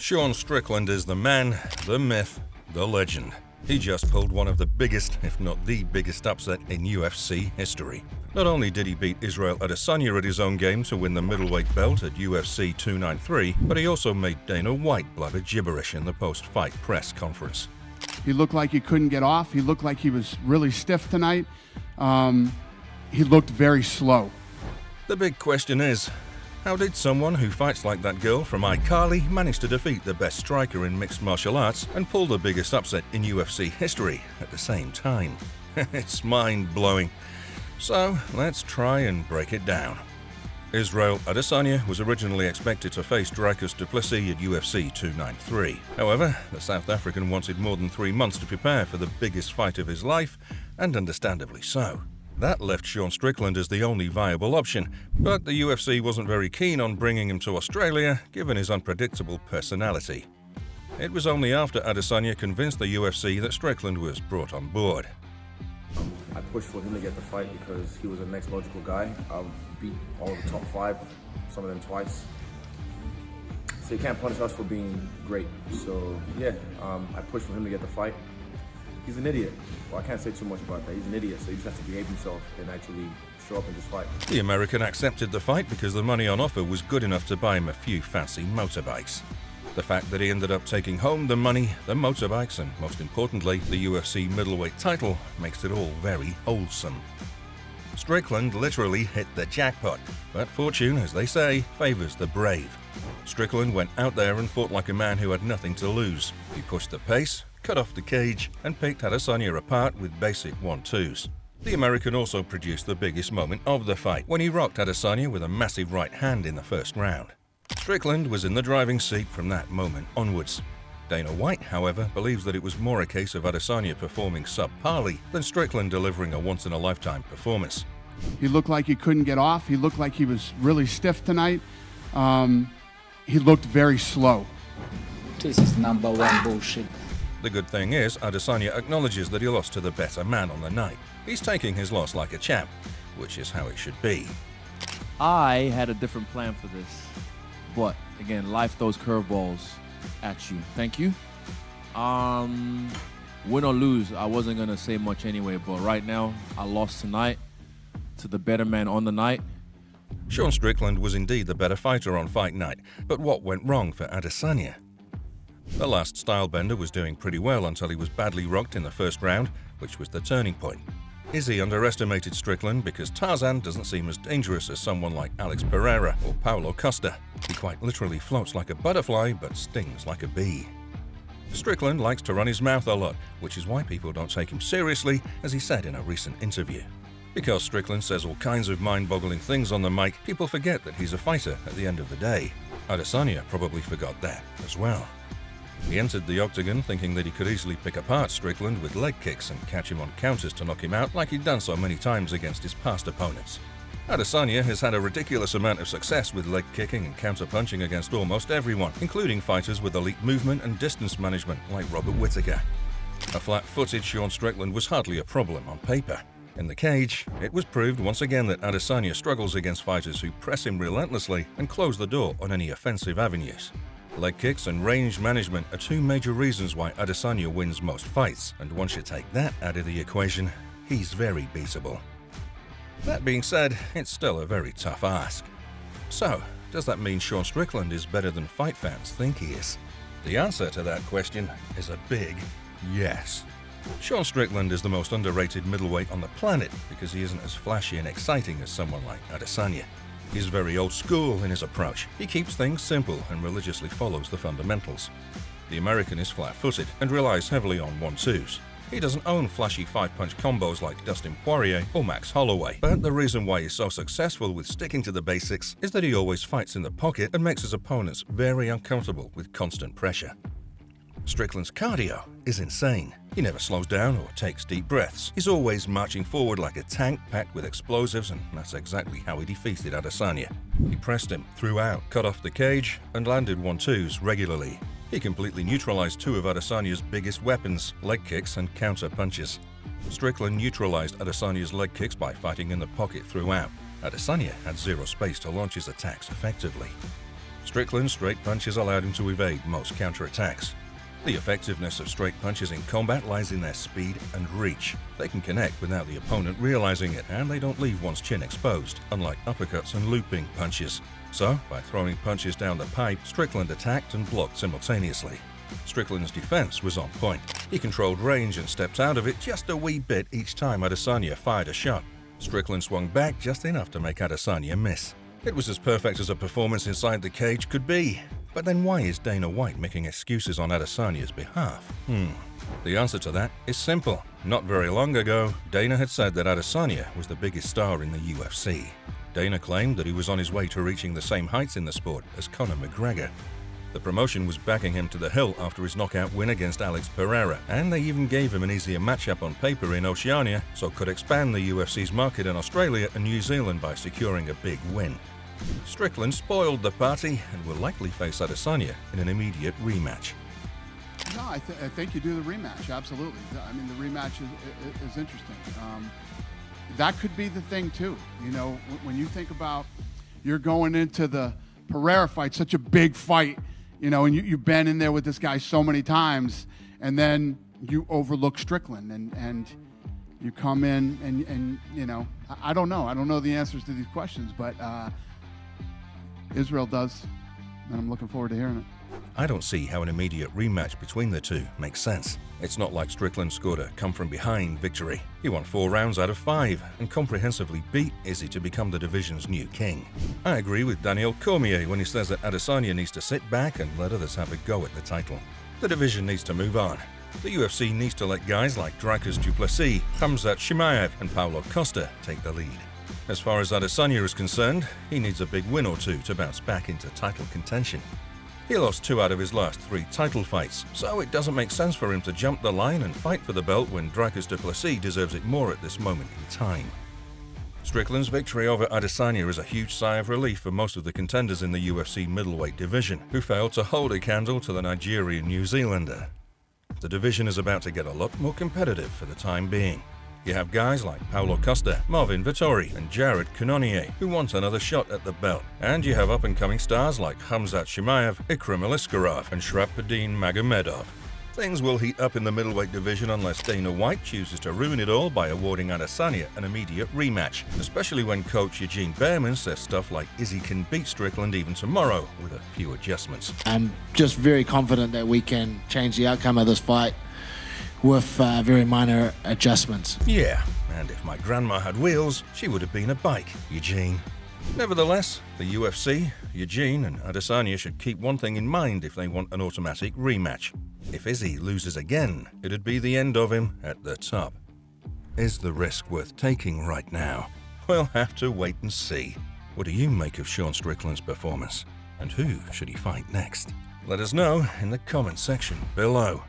Sean Strickland is the man, the myth, the legend. He just pulled one of the biggest, if not the biggest upset in UFC history. Not only did he beat Israel Adesanya at his own game to win the middleweight belt at UFC 293, but he also made Dana White blabber gibberish in the post-fight press conference. He looked like he couldn't get off. He looked like he was really stiff tonight. He looked very slow. The big question is, how did someone who fights like that girl from iCarly manage to defeat the best striker in mixed martial arts and pull the biggest upset in UFC history at the same time? It's mind-blowing. So, let's try and break it down. Israel Adesanya was originally expected to face Dricus du Plessis at UFC 293. However, the South African wanted more than 3 months to prepare for the biggest fight of his life, and understandably so. That left Sean Strickland as the only viable option, but the UFC wasn't very keen on bringing him to Australia, given his unpredictable personality. It was only after Adesanya convinced the UFC that Strickland was brought on board. I pushed for him to get the fight because he was the next logical guy. I've beat all of the top 5, some of them twice. So you can't punish us for being great. So yeah, I pushed for him to get the fight. He's an idiot. Well, I can't say too much about that. He's an idiot, so he just has to behave himself and actually show up in this fight. The American accepted the fight because the money on offer was good enough to buy him a few fancy motorbikes. The fact that he ended up taking home the money, the motorbikes, and most importantly, the UFC middleweight title makes it all very wholesome. Strickland literally hit the jackpot, but fortune, as they say, favors the brave. Strickland went out there and fought like a man who had nothing to lose. He pushed the pace, cut off the cage, and picked Adesanya apart with basic 1-2s. The American also produced the biggest moment of the fight when he rocked Adesanya with a massive right hand in the first round. Strickland was in the driving seat from that moment onwards. Dana White, however, believes that it was more a case of Adesanya performing subparly than Strickland delivering a once-in-a-lifetime performance. He looked like he couldn't get off. He looked like he was really stiff tonight. He looked very slow. This is #1 bullshit. The good thing is, Adesanya acknowledges that he lost to the better man on the night. He's taking his loss like a champ, which is how it should be. I had a different plan for this. But, again, life throws curveballs at you. Thank you. Win or lose, I wasn't going to say much anyway, but right now, I lost tonight to the better man on the night. Sean Strickland was indeed the better fighter on fight night, but what went wrong for Adesanya? The last stylebender was doing pretty well until he was badly rocked in the first round, which was the turning point. Izzy underestimated Strickland because Tarzan doesn't seem as dangerous as someone like Alex Pereira or Paulo Costa. He quite literally floats like a butterfly but stings like a bee. Strickland likes to run his mouth a lot, which is why people don't take him seriously, as he said in a recent interview. Because Strickland says all kinds of mind-boggling things on the mic, people forget that he's a fighter at the end of the day. Adesanya probably forgot that as well. He entered the octagon thinking that he could easily pick apart Strickland with leg kicks and catch him on counters to knock him out like he'd done so many times against his past opponents. Adesanya has had a ridiculous amount of success with leg kicking and counter-punching against almost everyone, including fighters with elite movement and distance management like Robert Whittaker. A flat-footed Sean Strickland was hardly a problem on paper. In the cage, it was proved once again that Adesanya struggles against fighters who press him relentlessly and close the door on any offensive avenues. Leg kicks and range management are 2 major reasons why Adesanya wins most fights, and once you take that out of the equation, he's very beatable. That being said, it's still a very tough ask. So, does that mean Sean Strickland is better than fight fans think he is? The answer to that question is a big yes. Sean Strickland is the most underrated middleweight on the planet because he isn't as flashy and exciting as someone like Adesanya. He's very old school in his approach. He keeps things simple and religiously follows the fundamentals. The American is flat-footed and relies heavily on 1-2s. He doesn't own flashy 5-punch combos like Dustin Poirier or Max Holloway, but the reason why he's so successful with sticking to the basics is that he always fights in the pocket and makes his opponents very uncomfortable with constant pressure. Strickland's cardio is insane. He never slows down or takes deep breaths. He's always marching forward like a tank packed with explosives, and that's exactly how he defeated Adesanya. He pressed him throughout, cut off the cage, and landed 1-2s regularly. He completely neutralized 2 of Adesanya's biggest weapons, leg kicks and counter punches. Strickland neutralized Adesanya's leg kicks by fighting in the pocket throughout. Adesanya had zero space to launch his attacks effectively. Strickland's straight punches allowed him to evade most counterattacks. The effectiveness of straight punches in combat lies in their speed and reach. They can connect without the opponent realizing it, and they don't leave one's chin exposed, unlike uppercuts and looping punches. So, by throwing punches down the pipe, Strickland attacked and blocked simultaneously. Strickland's defense was on point. He controlled range and stepped out of it just a wee bit each time Adesanya fired a shot. Strickland swung back just enough to make Adesanya miss. It was as perfect as a performance inside the cage could be. But then why is Dana White making excuses on Adesanya's behalf? The answer to that is simple. Not very long ago, Dana had said that Adesanya was the biggest star in the UFC. Dana claimed that he was on his way to reaching the same heights in the sport as Conor McGregor. The promotion was backing him to the hill after his knockout win against Alex Pereira, and they even gave him an easier matchup on paper in Oceania, so could expand the UFC's market in Australia and New Zealand by securing a big win. Strickland spoiled the party and will likely face Adesanya in an immediate rematch. No, I think you do the rematch, absolutely. I mean, the rematch is interesting. That could be the thing, too. You know, when you think about you're going into the Pereira fight, such a big fight, you know, and you've been in there with this guy so many times, and then you overlook Strickland, and you come in and you know, I don't know. I don't know the answers to these questions, but Israel does, and I'm looking forward to hearing it. I don't see how an immediate rematch between the two makes sense. It's not like Strickland scored a come-from-behind victory. He won 4 rounds out of 5 and comprehensively beat Izzy to become the division's new king. I agree with Daniel Cormier when he says that Adesanya needs to sit back and let others have a go at the title. The division needs to move on. The UFC needs to let guys like Dricus du Plessis, Khamzat Chimaev, and Paulo Costa take the lead. As far as Adesanya is concerned, he needs a big win or two to bounce back into title contention. He lost 2 out of his last 3 title fights, so it doesn't make sense for him to jump the line and fight for the belt when Dricus du Plessis deserves it more at this moment in time. Strickland's victory over Adesanya is a huge sigh of relief for most of the contenders in the UFC middleweight division, who failed to hold a candle to the Nigerian New Zealander. The division is about to get a lot more competitive for the time being. You have guys like Paulo Costa, Marvin Vettori, and Jared Cannonier who want another shot at the belt. And you have up-and-coming stars like Khamzat Chimaev, Ikram Aliskerov, and Shrapnadine Magomedov. Things will heat up in the middleweight division unless Dana White chooses to ruin it all by awarding Adesanya an immediate rematch, especially when coach Eugene Behrman says stuff like Izzy can beat Strickland even tomorrow with a few adjustments. I'm just very confident that we can change the outcome of this fight with very minor adjustments. Yeah, and if my grandma had wheels, she would have been a bike, Eugene. Nevertheless, the UFC, Eugene, and Adesanya should keep one thing in mind if they want an automatic rematch. If Izzy loses again, it'd be the end of him at the top. Is the risk worth taking right now? We'll have to wait and see. What do you make of Sean Strickland's performance? And who should he fight next? Let us know in the comment section below.